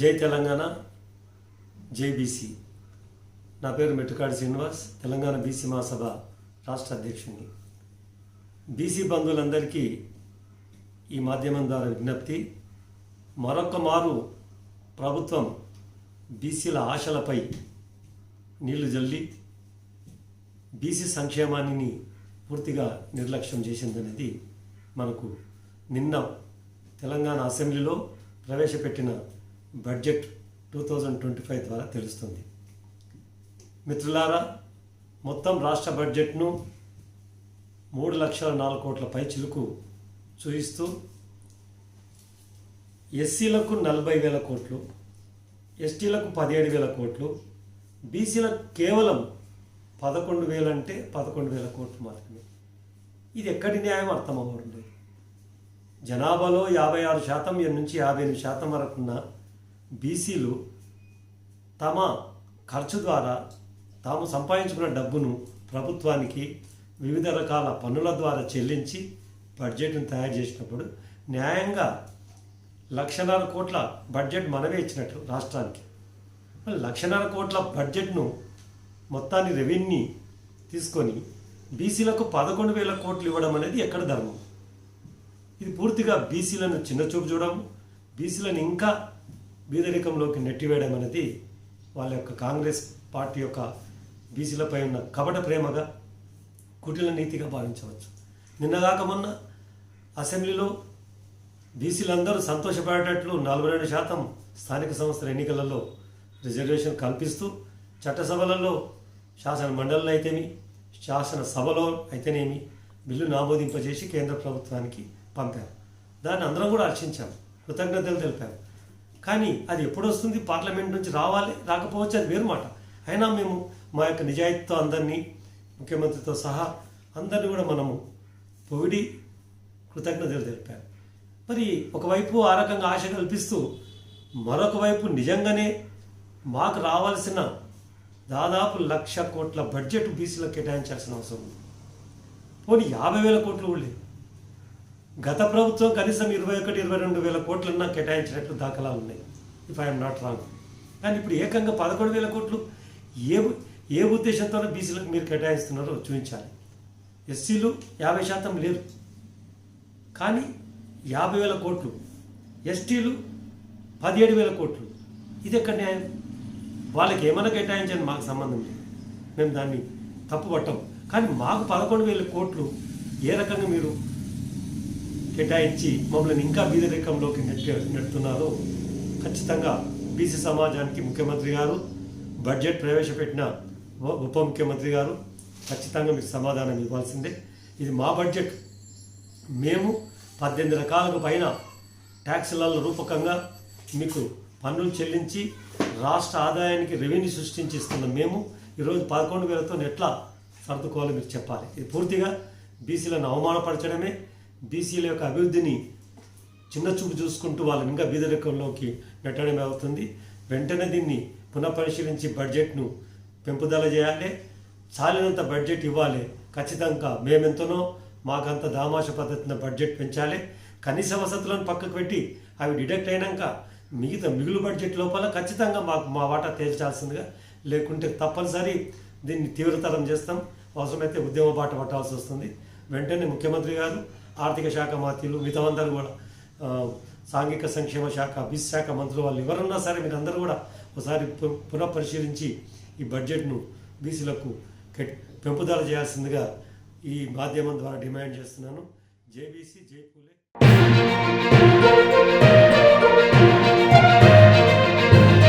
జై తెలంగాణ, జై బీసీ. నా పేరు మెట్టుకాడి శ్రీనివాస్, తెలంగాణ బీసీ మహాసభ రాష్ట్ర అధ్యక్షుడిని. బీసీ బంధువులందరికీ ఈ మాధ్యమం ద్వారా విజ్ఞప్తి, మరొక మారు ప్రభుత్వం బీసీల ఆశలపై నీళ్లు జల్లి బీసీ సంక్షేమాన్ని పూర్తిగా నిర్లక్ష్యం చేసిందనేది మనకు నిన్న తెలంగాణ అసెంబ్లీలో ప్రవేశపెట్టిన బడ్జెట్ 2025 ద్వారా తెలుస్తుంది. మిత్రులారా, మొత్తం రాష్ట్ర బడ్జెట్ను 3,04,00,00,000 పైచిలుకు చూపిస్తూ ఎస్సీలకు 40,000 కోట్లు, ఎస్టీలకు 17,000 కోట్లు, బీసీలకు కేవలం 11,000 అంటే 11,000 కోట్లు మాత్రమే. ఇది ఎక్కడి న్యాయం అర్థమవుతుంది? జనాభాలో 56% నుంచి 58% వరకున్న బీసీలు తమ ఖర్చు ద్వారా తాము సంపాదించుకున్న డబ్బును ప్రభుత్వానికి వివిధ రకాల పన్నుల ద్వారా చెల్లించి బడ్జెట్ను తయారు చేసినప్పుడు న్యాయంగా 1,50,000 కోట్ల బడ్జెట్ మనమే ఇచ్చినట్లు రాష్ట్రానికి. 1,50,000 కోట్ల బడ్జెట్ను మొత్తాన్ని రెవెన్యూ తీసుకొని బీసీలకు 11,000 కోట్లు ఇవ్వడం అనేది ఎక్కడ ధర్మం? ఇది పూర్తిగా బీసీలను చిన్నచూపు చూడడం, బీసీలను ఇంకా బీదరికంలోకి నెట్టివేయడం అనేది వాళ్ళ యొక్క కాంగ్రెస్ పార్టీ యొక్క బీసీలపై ఉన్న కపట ప్రేమగా, కుటిల నీతిగా భావించవచ్చు. నిన్నగాక మొన్న అసెంబ్లీలో బీసీలందరూ సంతోషపడేటట్లు 42% స్థానిక సంస్థల ఎన్నికలలో రిజర్వేషన్ కల్పిస్తూ చట్టసభలలో శాసన మండలిలో అయితేమి శాసనసభలో అయితేనేమి బిల్లును ఆమోదింపజేసి కేంద్ర ప్రభుత్వానికి పంపారు. దాన్ని అందరం కూడా హర్షించాం, కృతజ్ఞతలు తెలిపాం. కానీ అది ఎప్పుడు వస్తుంది? పార్లమెంట్ నుంచి రావాలి, రాకపోవచ్చు, అది వేరు మాట. అయినా మేము మా యొక్క నిజాయితీతో అందరినీ, ముఖ్యమంత్రితో సహా అందరినీ కూడా మనము పొగిడి కృతజ్ఞతలు తెలిపాం. మరి ఒకవైపు ఆ రకంగా ఆశ కల్పిస్తూ మరొక వైపు నిజంగానే మాకు రావాల్సిన దాదాపు 1,00,000 కోట్ల బడ్జెట్ బీసీలకు కేటాయించాల్సిన అవసరం ఉంది. పోనీ 50,000 కోట్లు కూడా లేదు. గత ప్రభుత్వం కనీసం 21-22,000 కోట్లన్నా కేటాయించినట్లు దాఖలాలు ఉన్నాయి, ఇఫ్ ఐఎమ్ నాట్ రాంగ్. కానీ ఇప్పుడు ఏకంగా 11,000 కోట్లు ఏ ఉద్దేశంతో బీసీలకు మీరు కేటాయిస్తున్నారో చూపించాలి. ఎస్సీలు 50% లేరు, కానీ 50,000 కోట్లు, ఎస్టీలు 17,000 కోట్లు. ఇది ఎక్కడ న్యాయం? వాళ్ళకి ఏమైనా కేటాయించని మాకు సంబంధం లేదు, మేము దాన్ని తప్పు పట్టాం. కానీ మాకు 11,000 కోట్లు ఏ రకంగా మీరు కేటాయించి మమ్మల్ని ఇంకా బీదరికంలోకి నెడుతున్నారో ఖచ్చితంగా బీసీ సమాజానికి ముఖ్యమంత్రి గారు, బడ్జెట్ ప్రవేశపెట్టిన ఉప ముఖ్యమంత్రి గారు ఖచ్చితంగా మీకు సమాధానం ఇవ్వాల్సిందే. ఇది మా బడ్జెట్. మేము 18 రకాలకు పైన ట్యాక్సుల రూపకంగా మీకు పన్నులు చెల్లించి రాష్ట్ర ఆదాయానికి రెవెన్యూ సృష్టించి ఇస్తున్నాం. మేము ఈరోజు 11,000తో ఎట్లా సర్దుకోవాలో మీకు చెప్పాలి. ఇది పూర్తిగా బీసీలను అవమానపరచడమే, బీసీల యొక్క అభివృద్ధిని చిన్నచూపు చూసుకుంటూ వాళ్ళని ఇంకా బీదరికంలోకి నెట్టడమే అవుతుంది. వెంటనే దీన్ని పునఃపరిశీలించి బడ్జెట్ను పెంపుదల చేయాలి, చాలినంత బడ్జెట్ ఇవ్వాలి. ఖచ్చితంగా మేమెంతనో మాకంత దామాష పద్ధతిన బడ్జెట్ పెంచాలి. కనీస వసతులను పక్కకు పెట్టి అవి డిడక్ట్ అయినాక మిగులు బడ్జెట్ లోపల ఖచ్చితంగా మా వాటా తేల్చాల్సిందిగా, లేకుంటే తప్పనిసరి దీన్ని తీవ్రతరం చేస్తాం. అవసరమైతే ఉద్యమ బాట పట్టాల్సి వస్తుంది. వెంటనే ముఖ్యమంత్రి గారు, ఆర్థిక శాఖ మంత్రులు, మిగతాందరూ కూడా సాంఘిక సంక్షేమ శాఖ, బీసీ శాఖ మంత్రులు, వాళ్ళు ఎవరున్నా సరే మీరు అందరూ కూడా ఒకసారి పునఃపరిశీలించి ఈ బడ్జెట్ను బీసీలకు పెంపుదల చేయాల్సిందిగా ఈ మాధ్యమం ద్వారా డిమాండ్ చేస్తున్నాను. జై బీసీ, జై పూలే.